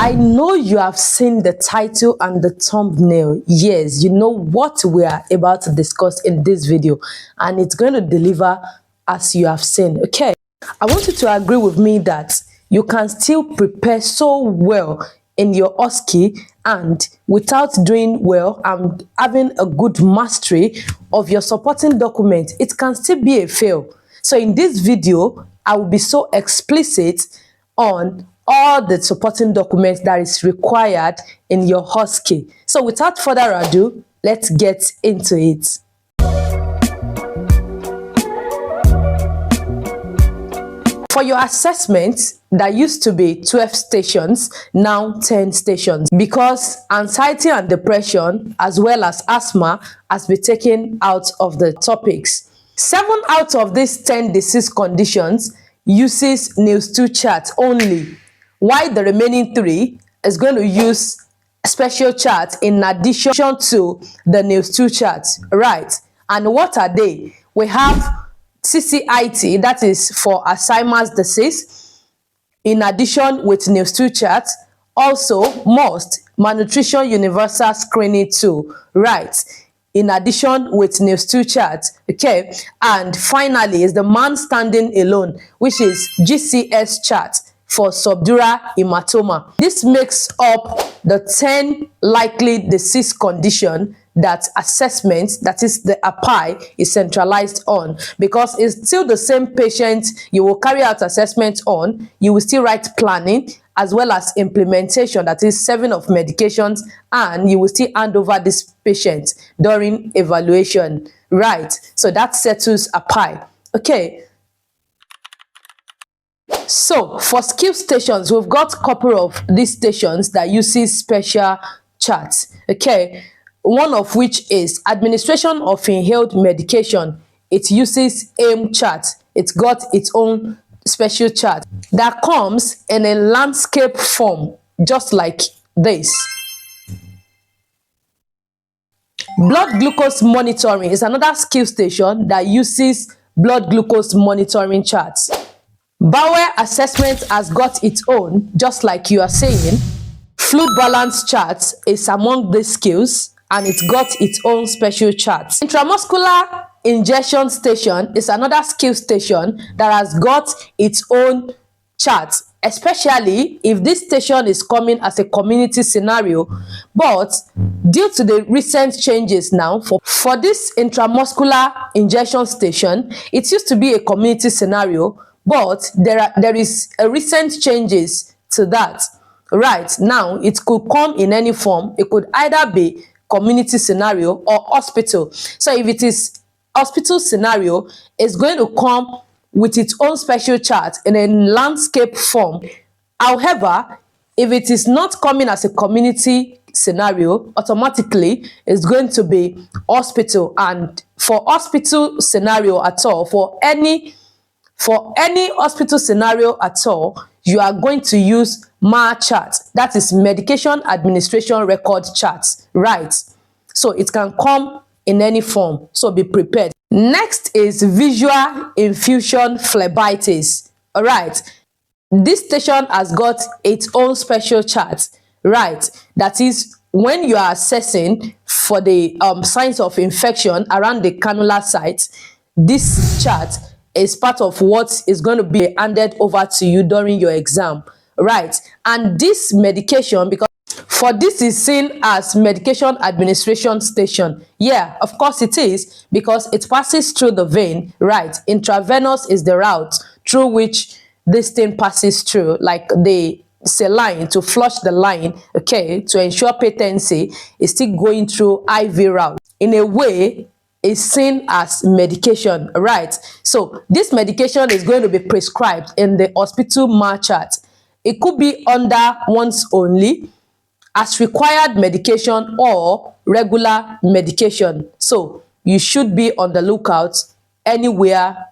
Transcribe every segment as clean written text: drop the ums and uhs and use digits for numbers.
I know you have seen the title and the thumbnail. Yes, you know what we are about to discuss in this video, and it's going to deliver as you have seen. Okay, I want you to agree with me that you can still prepare so well in your OSCE, and without doing well and having a good mastery of your supporting document, it can still be a fail. So in this video, I will be so explicit on all the supporting documents that is required in your OSCE. So without further ado, let's get into it. For your assessment, that used to be 12 stations, now 10 stations, because anxiety and depression, as well as asthma, has been taken out of the topics. 7 out of these 10 disease conditions uses NEWS2 Chart only, while the remaining 3 is going to use a special chart in addition to the NEWS2 Chart, right? And what are they? We have CCIT, that is for Alzheimer's disease, in addition with NEWS2 Chart. Also, MUST, Malnutrition Universal Screening Tool, right? In addition with NEWS2 Chart, okay? And finally is the man standing alone, which is GCS chart for subdural hematoma. This makes up the 10 likely disease condition that assessment, that is the API, is centralized on, because it's still the same patient you will carry out assessment on. You will still write planning as well as implementation, that is serving of medications, and you will still hand over this patient during evaluation, right? So that settles API. Okay. So for skill stations, we've got a couple of these stations that uses special charts. Okay. One of which is administration of inhaled medication. It uses AIM chart. It's got its own special chart that comes in a landscape form, just like this. Blood glucose monitoring is another skill station that uses blood glucose monitoring charts. Bowel assessment has got its own, just like you are saying. Fluid balance charts is among these skills, and it's got its own special charts. Intramuscular injection station is another skill station that has got its own charts, especially if this station is coming as a community scenario. But due to the recent changes now, for this intramuscular injection station, it used to be a community scenario, but there is a recent changes to that. Right now, it could come in any form. It could either be community scenario or hospital. So if it is hospital scenario, it's going to come with its own special chart in a landscape form. However, if it is not coming as a community scenario, automatically it's going to be hospital. And for hospital scenario at all, for any hospital scenario at all, you are going to use MAR chart, that is medication administration record chart, right? So it can come in any form, so be prepared. Next is visual infusion phlebitis. All right, this station has got its own special chart, right? That is when you are assessing for the signs of infection around the cannula site. This chart is part of what is going to be handed over to you during your exam, right? And this medication, because for this is seen as medication administration station. Yeah, of course it is, because it passes through the vein, right? Intravenous is the route through which this thing passes through, like the saline to flush the line, okay, to ensure patency is still going through IV route. In a way, is seen as medication, right? So this medication is going to be prescribed in the hospital MAR chart. It could be under once only, as required medication, or regular medication. So you should be on the lookout anywhere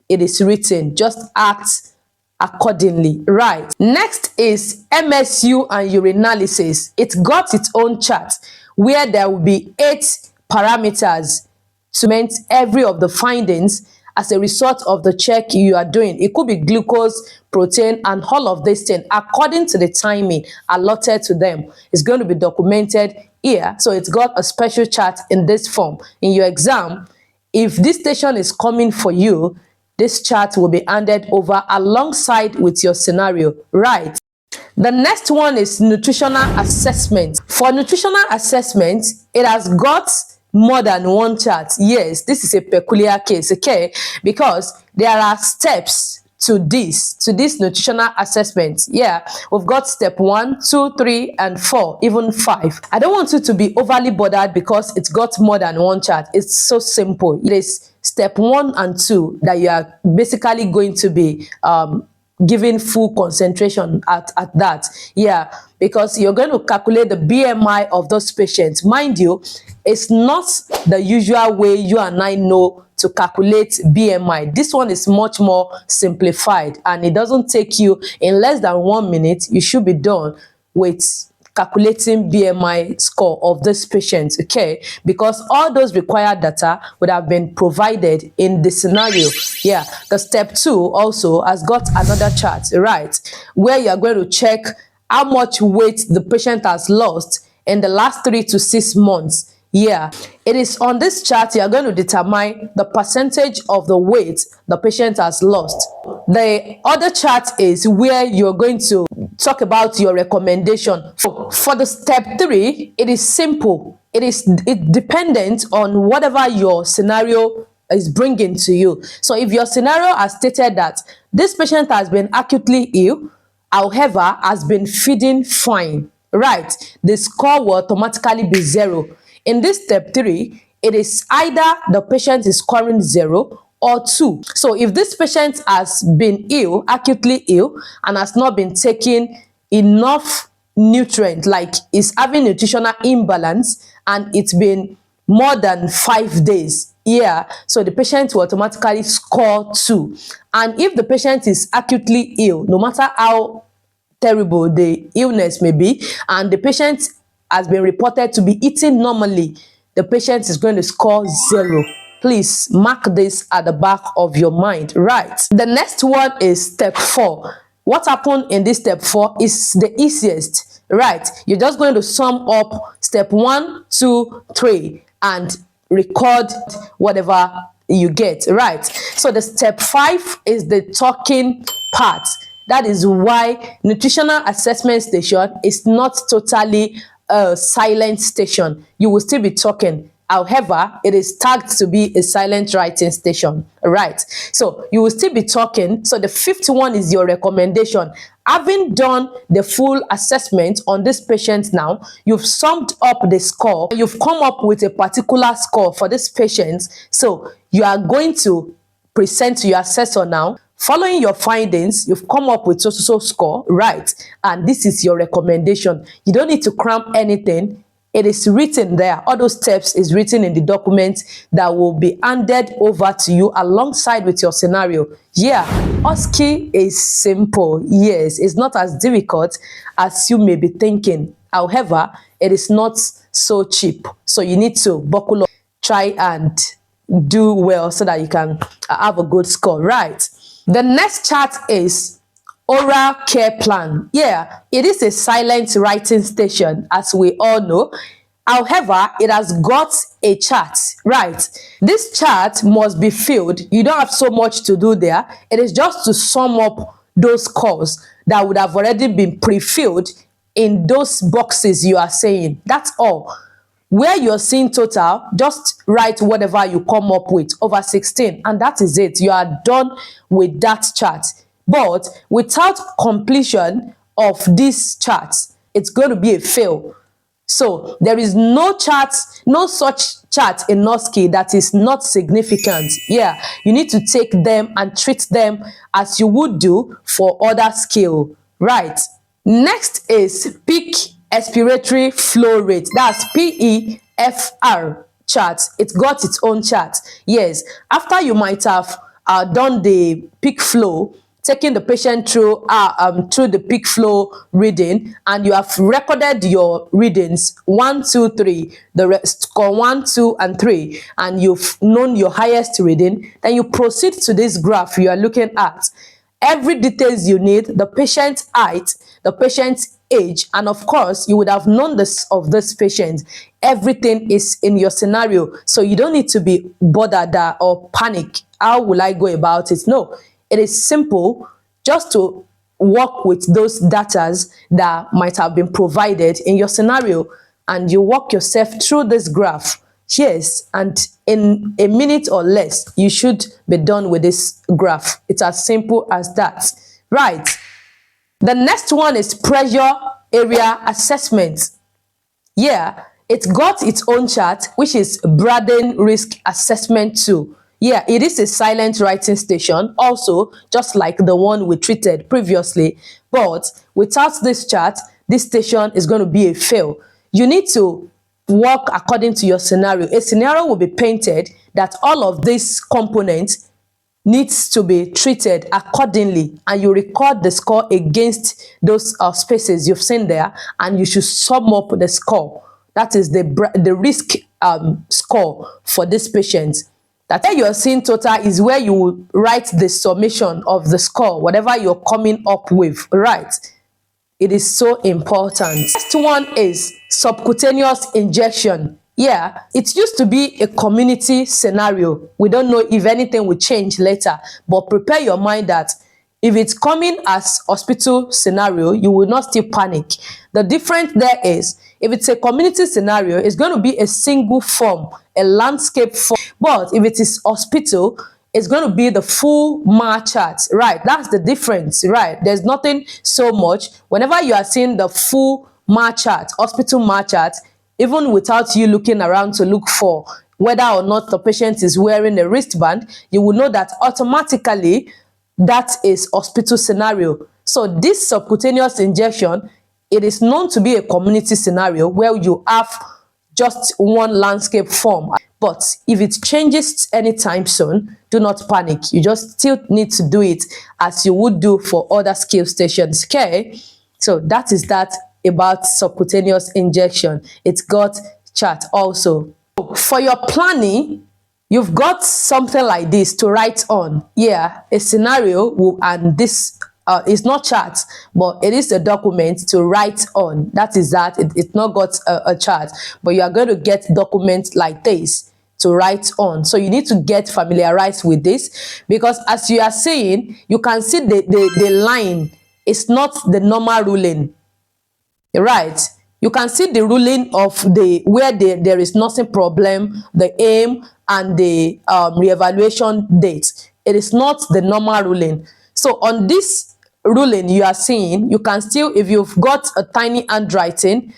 it is written. Just act accordingly, right? Next is MSU and urinalysis. It got its own chart where there will be 8 parameters to meet every of the findings as a result of the check you are doing. It could be glucose, protein, and all of these things according to the timing allotted to them. It's going to be documented here. So it's got a special chart in this form. In your exam, if this station is coming for you, this chart will be handed over alongside with your scenario, right? The next one is nutritional assessment. For nutritional assessment, it has got more than one chart. Yes, this is a peculiar case, okay? Because there are steps to this nutritional assessment. Yeah, we've got step 1, 2, 3, and 4, even 5. I don't want you to be overly bothered because it's got more than one chart. It's so simple. It is step 1 and 2 that you are basically going to be giving full concentration at that. Yeah, because you're going to calculate the BMI of those patients. Mind you, it's not the usual way you and I know to calculate BMI. This one is much more simplified, and it doesn't take you in less than 1 minute. You should be done with calculating BMI score of this patient, okay? Because all those required data would have been provided in the scenario. Yeah, the step 2 also has got another chart, right? Where you are going to check how much weight the patient has lost in the last 3 to 6 months. Yeah, it is on this chart you are going to determine the percentage of the weight the patient has lost. The other chart is where you're going to talk about your recommendation. For the step 3, it is simple. It's dependent on whatever your scenario is bringing to you. So if your scenario has stated that this patient has been acutely ill, however, has been feeding fine, right, the score will automatically be 0. In this step 3, it is either the patient is scoring 0 or 2. So if this patient has been ill, acutely ill, and has not been taking enough nutrient, like is having nutritional imbalance, and it's been more than 5 days, yeah, so the patient will automatically score 2. And if the patient is acutely ill, no matter how terrible the illness may be, and the patient has been reported to be eating normally, the patient is going to score 0. Please mark this at the back of your mind, right? The next one is step 4. What happened in this step 4 is the easiest, right? You're just going to sum up step 1, 2, 3 and record whatever you get, right? So the step 5 is the talking part. That is why nutritional assessment station is not totally a silent station. You will still be talking. However, it is tagged to be a silent writing station, right? So you will still be talking. So the 5th one is your recommendation. Having done the full assessment on this patient now, you've summed up the score. You've come up with a particular score for this patient. So you are going to present to your assessor now. Following your findings, you've come up with so score, right? And this is your recommendation. You don't need to cram anything. It is written there. All those steps is written in the document that will be handed over to you alongside with your scenario. Yeah, OSCE is simple. Yes, it's not as difficult as you may be thinking. However, it is not so cheap. So you need to buckle up, try and do well so that you can have a good score, right? The next chart is oral care plan. Yeah, it is a silent writing station, as we all know. However, it has got a chart, right? This chart must be filled. You don't have so much to do there. It is just to sum up those scores that would have already been pre-filled in those boxes you are saying. That's all. Where you're seeing total, just write whatever you come up with over 16, and that is it. You are done with that chart. But without completion of this chart, it's going to be a fail. So there is no chart, no such chart in OSCE that is not significant. Yeah, you need to take them and treat them as you would do for other skill, right? Next is peak expiratory flow rate. That's PEFR chart. It's got its own chart. Yes, after you might have done the peak flow, taking the patient through the peak flow reading, and you have recorded your readings 1, 2, 3, the rest score 1, 2, and 3, and you've known your highest reading, then you proceed to this graph you are looking at. Every details you need, the patient's height, the patient's age, and of course you would have known this of this patient. Everything is in your scenario, so you don't need to be bothered or panic. How will I go about it? No, it is simple. Just to work with those datas that might have been provided in your scenario, and you walk yourself through this graph. Yes, and in a minute or less, you should be done with this graph. It's as simple as that. Right. The next one is pressure area assessment. Yeah, it's got its own chart, which is Braden Risk Assessment 2. Yeah, it is a silent writing station, also just like the one we treated previously. But without this chart, this station is going to be a fail. You need to work according to your scenario. A scenario will be painted that all of these components needs to be treated accordingly, and you record the score against those spaces you've seen there, and you should sum up the score. That is the risk score for this patient. That you're seeing total is where you will write the summation of the score, whatever you're coming up with, right? It is so important. Next one is subcutaneous injection. Yeah, it used to be a community scenario. We don't know if anything will change later, but prepare your mind that if it's coming as hospital scenario, you will not still panic. The difference there is, if it's a community scenario, it's going to be a single form, a landscape form. But if it is hospital, it's going to be the full MAR chart, right? That's the difference, right? There's nothing so much. Whenever you are seeing the full MAR chart, hospital MAR chart, even without you looking around to look for whether or not the patient is wearing a wristband, you will know that automatically that is hospital scenario. So this subcutaneous injection, it is known to be a community scenario where you have just one landscape form. But if it changes anytime soon, do not panic. You just still need to do it as you would do for other skill stations, okay? So that is that about subcutaneous injection. It's got chart also. For your planning, you've got something like this to write on. Yeah, a scenario, and this is not chart, but it is a document to write on. That is that. It's not got a chart, but you are going to get documents like this to write on. So you need to get familiarized with this, because as you are saying, you can see the line. It's not the normal ruling, right? You can see the ruling of where there is nothing problem, the aim, and the reevaluation date. It is not the normal ruling. So on this ruling you are seeing, you can still, if you've got a tiny handwriting,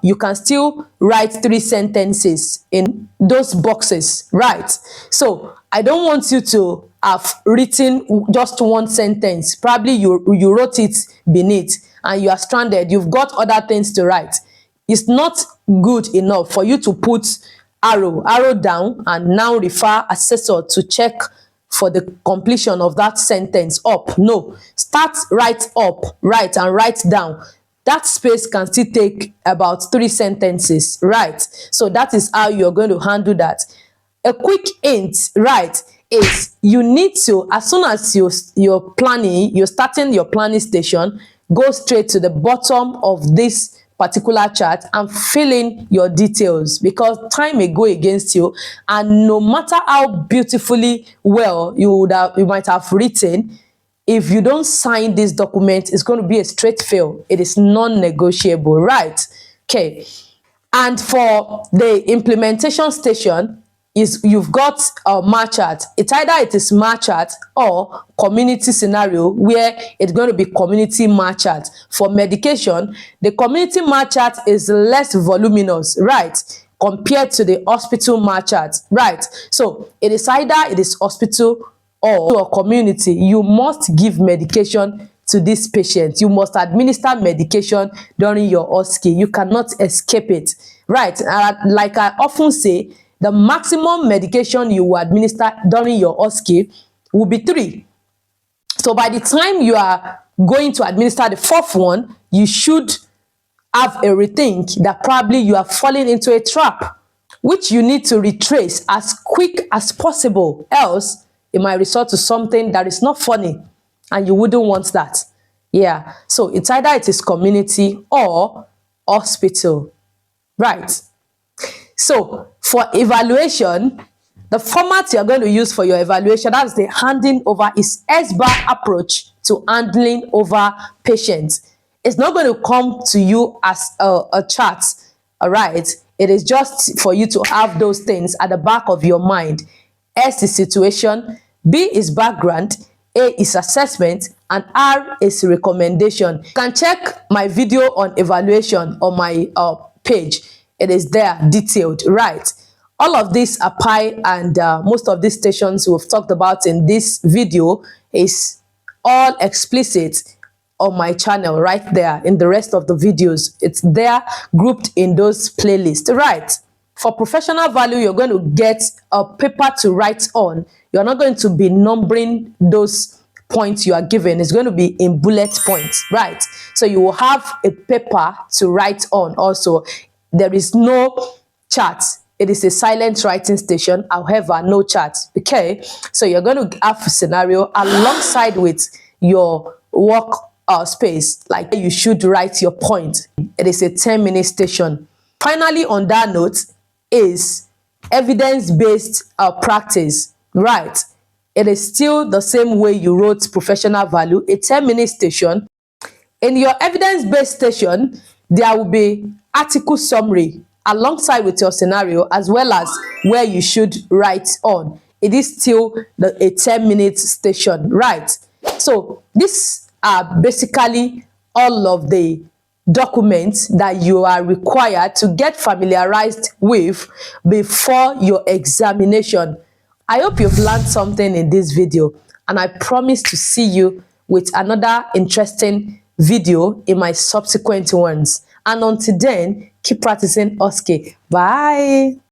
you can still write 3 sentences in those boxes, right? So I don't want you to have written just one sentence. Probably you wrote it beneath and you are stranded. You've got other things to write. It's not good enough for you to put arrow down and now refer assessor to check for the completion of that sentence up. No, start right up, right, and write down. That space can still take about 3 sentences, right? So that is how you're going to handle that. A quick hint, right, is you need to, as soon as you're planning, you're starting your planning station, go straight to the bottom of this particular chart and fill in your details, because time may go against you, and no matter how beautifully well you might have written, if you don't sign this document, it's going to be a straight fail. It is non-negotiable, right? Okay. And for the implementation station, you've got a MAR chart. It's either it is MAR chart or community scenario, where it's going to be community MAR chart. For medication, the community MAR chart is less voluminous, right, compared to the hospital MAR chart, right? So it is either it is hospital or community. You must give medication to this patient. You must administer medication during your OSCE. You cannot escape it, right? Like I often say, the maximum medication you will administer during your OSCE will be 3. So by the time you are going to administer the fourth one, you should have a rethink that probably you are falling into a trap, which you need to retrace as quick as possible. Else, it might result to something that is not funny, and you wouldn't want that. Yeah, so it's either it is community or hospital, right? So for evaluation, the format you're going to use for your evaluation, that's the handing over, is SBAR approach to handling over patients. It's not going to come to you as a chart, all right? It is just for you to have those things at the back of your mind. S is situation, B is background, A is assessment, and R is recommendation. You can check my video on evaluation on my page. It is there detailed, right? All of this apply, and most of these stations we've talked about in this video is all explicit on my channel right there. In the rest of the videos, it's there grouped in those playlists, right? For professional value, you're going to get a paper to write on. You're not going to be numbering those points you are given. It's going to be in bullet points, right? So you will have a paper to write on also. There is no chart. It is a silent writing station, however, no chart, okay? So you're going to have a scenario alongside with your work space, like you should write your point. It is a 10-minute station. Finally, on that note, is evidence-based practice, right? It is still the same way you wrote professional value, a 10-minute station. In your evidence-based station, there will be article summary alongside with your scenario, as well as where you should write on. It is still a 10-minute station, right? So these are basically all of the documents that you are required to get familiarized with before your examination. I hope you've learned something in this video, and I promise to see you with another interesting video in my subsequent ones. And until then, keep practicing OSCE. Bye.